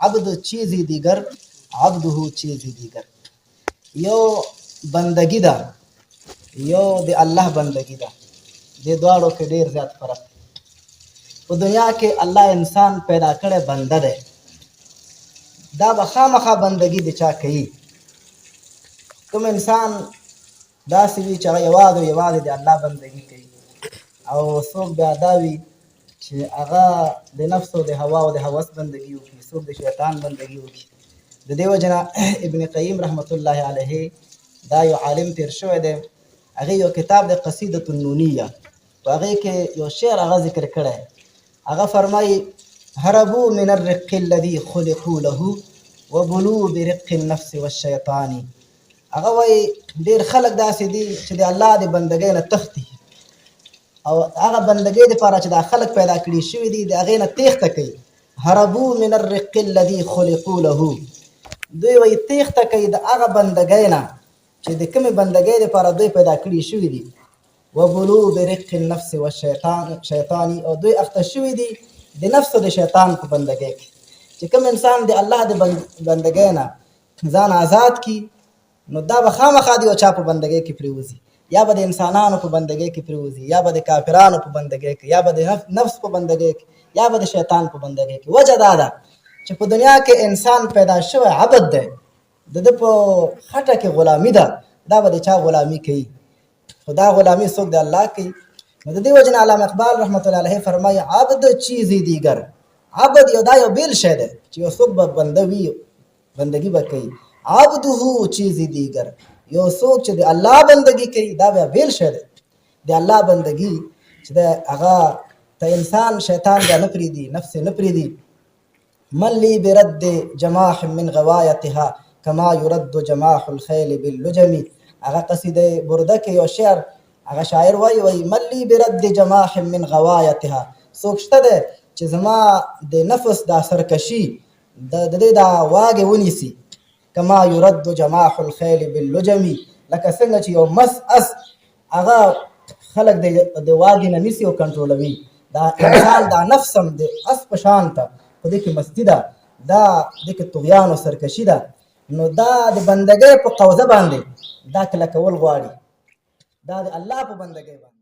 عبد چیزی دیگر، عبده چیزی دیگر. یو بندگی ده، یو د الله بندگی ده. دې دواړو کې ډېر زیات فرق دی. په دنیا کې الله انسان پیدا کړی بنده دی، دا به خامخا بندگی د چا کوي. کوم انسان داسې وي چې هغه یوازې د الله بندگی کوي، او څوک بیا دا وي چې هغه د نفس او د هوا او د هوس بندگی وکړي، څوک د شیطان بندگی وکړي. د دې وجه نه ابن قیم رحمت الله علیه دا یو عالم تیر شوی دی، هغه یو کتاب د قصیدة النونیه، په هغې کې یو شعر هغه ذکر کړی. هغه فرمایي: هربوا من الرق الذي خلقوا له وبلوا برق النفس والشیطان. هغه وایي ډېر خلک داسې دي چې د الله د بندګۍ نه تښتي، او هغه بندګۍ دپاره چې دا خلک پیدا کړي شوي دي د هغې نه تېښته کوي. هربوا من الرق الذي خلقوا له، دوی وایي تېښته کوي د هغه بندګۍ نه چې د کومې بندګۍ دپاره دوی پیدا کړي شوي دي. وبلو برق النفس والشیطان، او دوی اخته شوي دي د نفس او د شیطان په بندګۍ کې. چې کوم انسان د الله د بندګۍ نه ځان آزاد کړي، نو دا به خامخا د یو چا په بندګۍ کې پرېوځي، یا به د انسانانو په بندګۍ کې پرېوځي، یا به د کافرانو په بندګۍ کې، یا به د نفس په بندګۍ کې، یا به د شیطان په بندګۍ کې. وجه دا ده چې په دنیا کې انسان پیدا شوی عبد دی، د ده په خټه کې غلامي ده، دا به د چا غلامي کوي؟ خو دا غلامي څوک د الله کوي. نو د دې وجه نه علامه اقبال رحمت الله علیه فرمایي: عبد چیزی دیگر. عبد یو دا یو بیل شی دی چې یو څوک به بنده وي، بندګي به کوي. عبده چیزی دیگر، یو څوک چې د الله بندګي کوي دا بیا بیل شی دی. د الله بندګي چې د هغه ته انسان شیطان بیا نه پرېږدي، نفس یې نه پرېږدي. من لی برد جماح من غوایتها کما یرد جماح الخیل باللجم. هغه قصیده برده کې یو شعر، هغه شاعر وایي من لی برد جماح من غوایتها، څوک شته دی چې زما د نفس دا سرکشي د دې دا واګې ونیسي. کما یرد جماح الخیل باللجم، لکه څنګه چې یو مس اس هغه خلک د واګې نه نیسي او کنټرولوي، دا انسان دا نفس هم د اس په شان ته په دې کې مستی ده، دا دې کې طغیان او سرکشي ده. نو دا د بندګۍ په قوزه باندې دا کلکول غواړي، دا د الله په بندګۍ باندې.